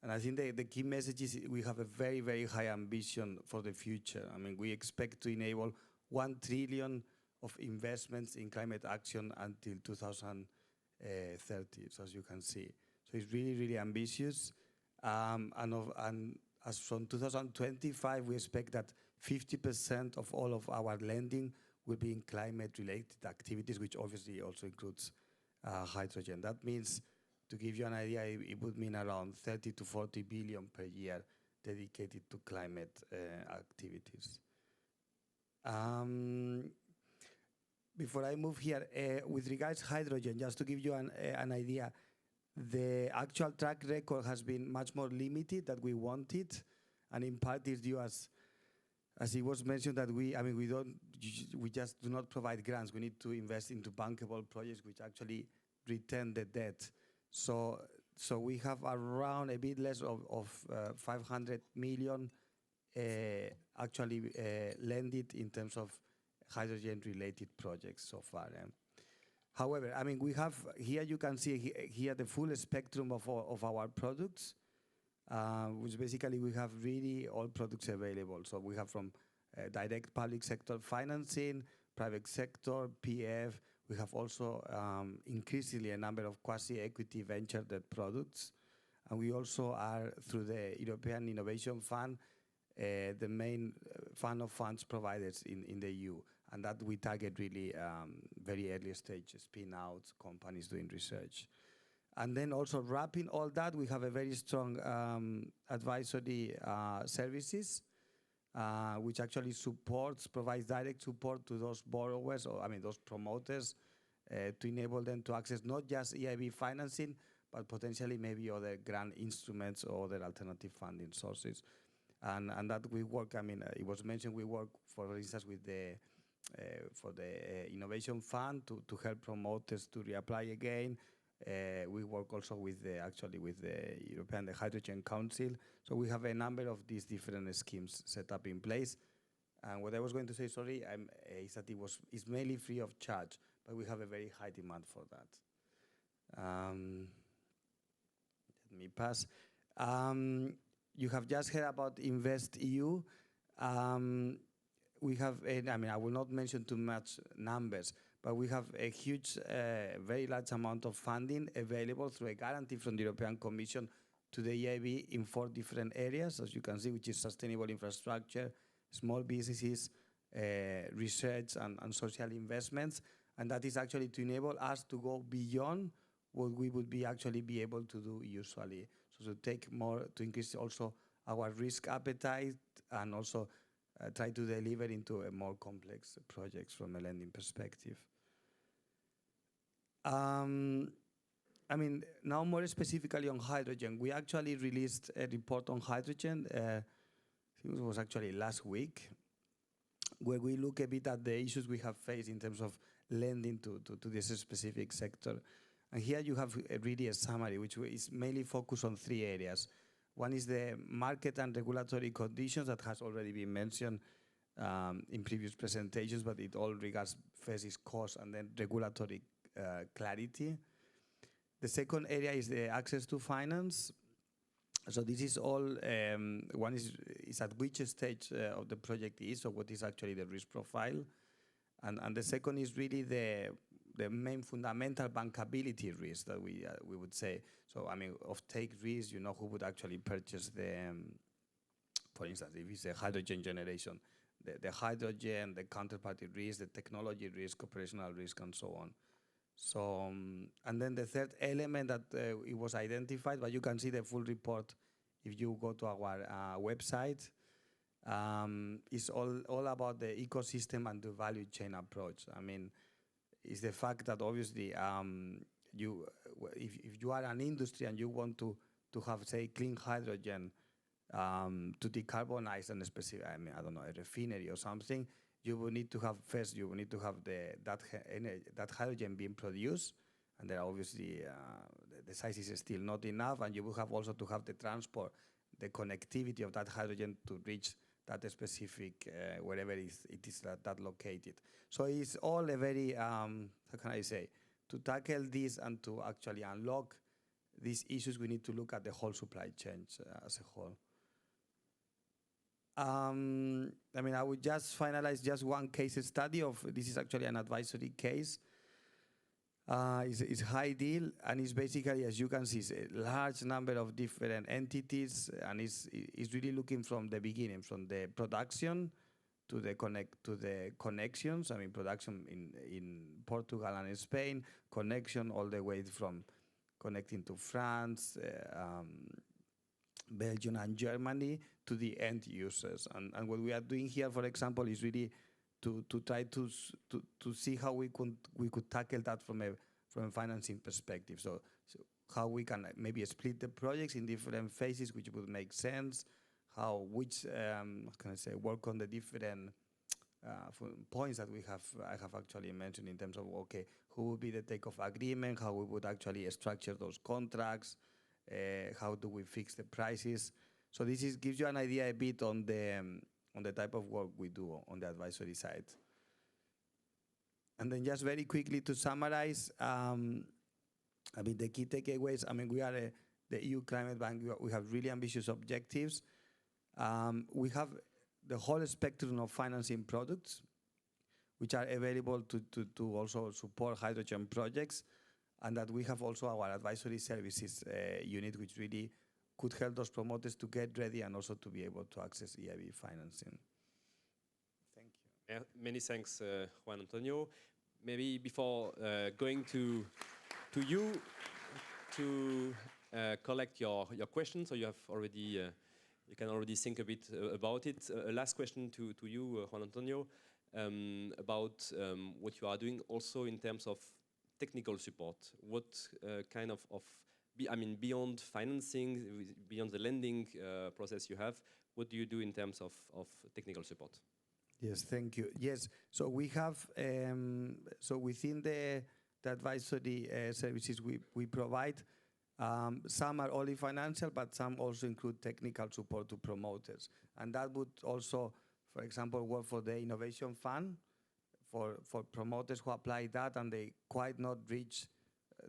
[SPEAKER 7] and I think the key message is we have a very, very high ambition for the future. I mean, we expect to enable 1 trillion of investments in climate action until 2030, so as you can see. So it's really, really ambitious. And as from 2025, we expect that 50% of all of our lending will be in climate-related activities, which obviously also includes hydrogen. That means To give you an idea, it would mean around 30 to 40 billion per year dedicated to climate activities. Before I move here, with regards to hydrogen, just to give you an idea, the actual track record has been much more limited than we wanted, and in part is due, as it was mentioned, that we just do not provide grants. We need to invest into bankable projects which actually return the debt. So we have around a bit less of 500 million actually lended in terms of hydrogen-related projects so far. However, I mean, we have here, you can see here the full spectrum of our products, which basically we have really all products available. So we have from direct public sector financing, private sector, PF. We have also increasingly a number of quasi-equity venture debt products. And we also are, through the European Innovation Fund, the main fund of funds providers in the EU. And that we target really very early stage spin-outs, companies doing research. And then also wrapping all that, we have a very strong advisory services, which actually provides direct support to those borrowers, or I mean those promoters, to enable them to access not just EIB financing, but potentially maybe other grant instruments or other alternative funding sources. And that we work, I mean, it was mentioned we work, for instance, with for the Innovation Fund to help promoters to reapply again. We work also with the European Hydrogen Council. So we have a number of these different schemes set up in place. And what I was going to say, sorry, is that it's mainly free of charge, but we have a very high demand for that. Let me pass. You have just heard about InvestEU. We have, I mean, I will not mention too much numbers, but we have a huge, very large amount of funding available through a guarantee from the European Commission to the EIB in 4 different areas, as you can see, which is sustainable infrastructure, small businesses, research, and social investments. And that is actually to enable us to go beyond what we would be able to do usually. So to take more, to increase also our risk appetite, and also try to deliver into a more complex projects from a lending perspective. I mean, now more specifically on hydrogen, we actually released a report on hydrogen, I think it was actually last week, where we look a bit at the issues we have faced in terms of lending to this specific sector. And here you have really a summary, which is mainly focused on 3 areas. One is the market and regulatory conditions that has already been mentioned in previous presentations, but it all regards first is cost and then regulatory clarity. The second area is the access to finance. So this is all, one is at which stage of the project is, so what is actually the risk profile. And the second is really the main fundamental bankability risk that we would say. So I mean, off-take risk, you know, who would actually purchase the, for instance, if it's a hydrogen generation, the hydrogen, the counterparty risk, the technology risk, operational risk, and so on. So, and then the third element that it was identified, but you can see the full report if you go to our website, is all about the ecosystem and the value chain approach. I mean, is the fact that obviously if you are an industry and you want to have, say, clean hydrogen to decarbonize a specific, I mean, I don't know, a refinery or something, you will need to have first, you will need to have that hydrogen being produced, and there obviously the size is still not enough, and you will have also to have the transport, the connectivity of that hydrogen to reach that specific, wherever it is that located. So it's all a very, how can I say, to tackle this and to actually unlock these issues, we need to look at the whole supply chain as a whole. I mean, I would just finalize just one case study of, this is actually an advisory case. It's high deal, and it's basically, as you can see, it's a large number of different entities, and it's really looking from the beginning, from the production to the connections. I mean, production in Portugal and Spain, connection all the way from connecting to France, Belgium and Germany to the end users. And what we are doing here, for example, is really to try to see how we could tackle that from a financing perspective. So how we can maybe split the projects in different phases, which would make sense. What can I say? Work on the different points that I have actually mentioned in terms of, okay, who would be the takeoff agreement, how we would actually structure those contracts, how do we fix the prices. So this gives you an idea a bit on the type of work we do on the advisory side. And then just very quickly to summarize, I mean, the key takeaways, I mean, we are the EU Climate Bank, we have really ambitious objectives. We have the whole spectrum of financing products, which are available to also support hydrogen projects, and that we have also our advisory services unit, which really could help those promoters to get ready and also to be able to access EIB financing. Thank you.
[SPEAKER 1] Yeah, many thanks, Juan Antonio. Maybe before going to you to collect your questions, so you have already you can already think a bit about it. Last question to you, Juan Antonio, about what you are doing also in terms of technical support. What kind of I mean, beyond financing, beyond the lending process you have, what do you do in terms of technical support?
[SPEAKER 7] Yes, thank you. Yes, so we have, so within the advisory services we provide, some are only financial, but some also include technical support to promoters. And that would also, for example, work for the Innovation Fund, for promoters who apply that and they quite not reach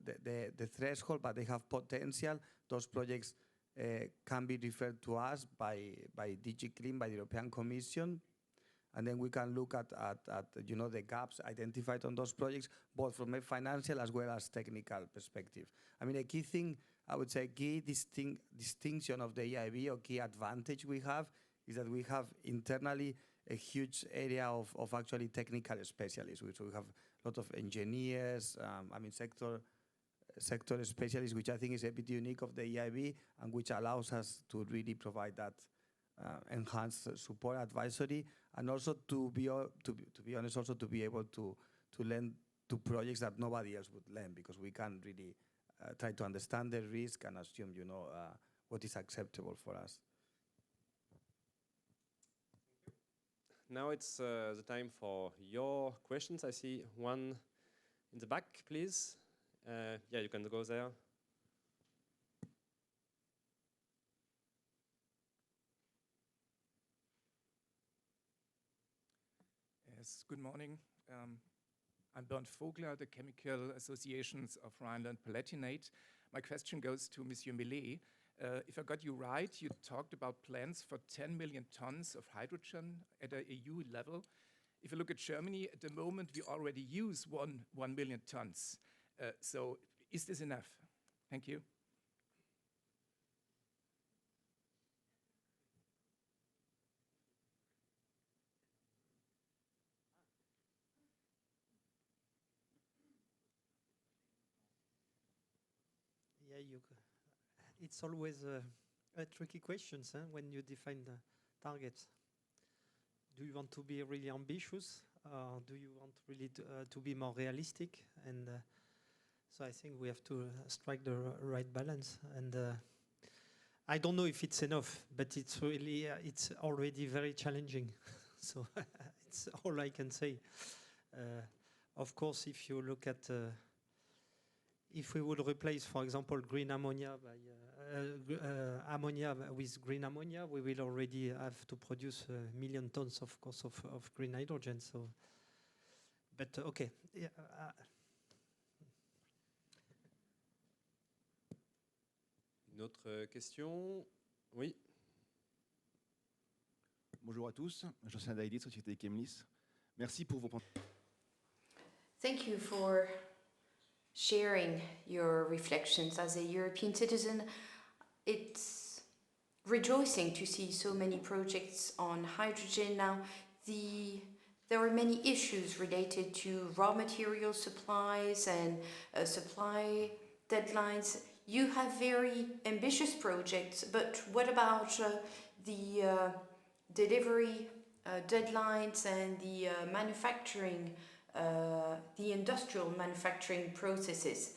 [SPEAKER 7] the threshold, but they have potential. Those projects can be referred to us by DG CLIMA, by the European Commission. And then we can look at you know, the gaps identified on those projects, both from a financial as well as technical perspective. I mean, a key thing, I would say, key distinction of the EIB or key advantage we have is that we have internally a huge area of actually technical specialists, which we have a lot of engineers, I mean, sector specialists, which I think is a bit unique of the EIB and which allows us to really provide that enhanced support advisory, and also to be honest, also to be able to lend to projects that nobody else would lend, because we can really try to understand the risk and assume, you know, what is acceptable for us.
[SPEAKER 1] Now it's the time for your questions. I see one in the back, please. Yeah, you can go there.
[SPEAKER 8] Yes, good morning. I'm Bernd Vogler, the Chemical Associations of Rhineland-Palatinate. My question goes to Monsieur Millet. If I got you right, you talked about plans for 10 million tons of hydrogen at an EU level. If you look at Germany, at the moment, we already use 1 million tons. So is this enough? Thank you.
[SPEAKER 9] Yeah, it's always a tricky question when you define the targets. Do you want to be really ambitious? Do you want really to be more realistic? And so I think we have to strike the right balance. And I don't know if it's enough, but it's really, it's already very challenging. So it's all I can say. Of course, if you look at if we would replace, for example, green ammonia by ammonia with green ammonia, we will already have to produce 1 million tons, of course, of green hydrogen. So, but okay. Yeah,
[SPEAKER 1] Une autre question? Oui.
[SPEAKER 10] Bonjour à tous, Jocelyn Daïdi, Société Chemlis. Merci pour vos...
[SPEAKER 2] Thank you for sharing your reflections as a European citizen. It's rejoicing to see so many projects on hydrogen now. There are many issues related to raw material supplies and supply deadlines. You have very ambitious projects, but what about the delivery deadlines and the manufacturing, the industrial manufacturing processes?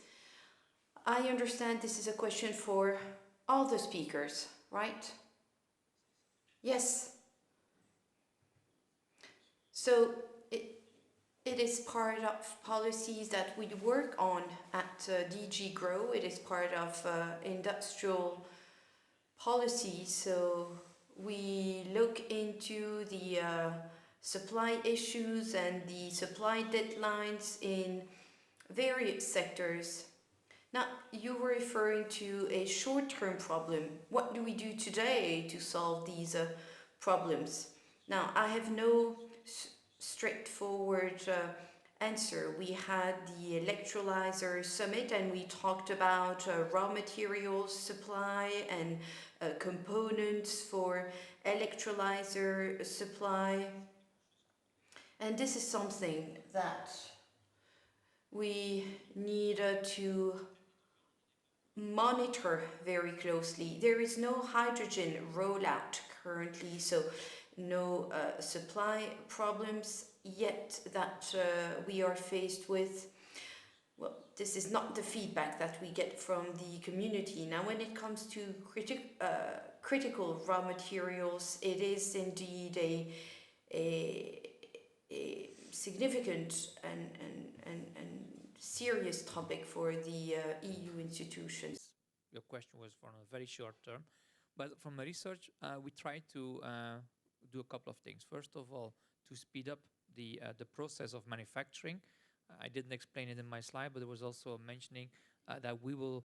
[SPEAKER 2] I understand this is a question for all the speakers, right? Yes. So it is part of policies that we work on at DG Grow. It is part of industrial policy. So we look into the supply issues and the supply deadlines in various sectors. Now, you were referring to a short-term problem. What do we do today to solve these problems? Now, I have no straightforward answer. We had the Electrolyzer Summit and we talked about raw materials supply and components for electrolyzer supply. And this is something that we need to monitor very closely. There is no hydrogen rollout currently, so no supply problems yet that we are faced with. Well, this is not the feedback that we get from the community. Now, when it comes to critical raw materials, it is indeed a significant and serious topic for the EU institutions.
[SPEAKER 6] Your question was for a very short term, but from the research, we try to do a couple of things. First of all, to speed up the process of manufacturing. I didn't explain it in my slide, but there was also mentioning that we will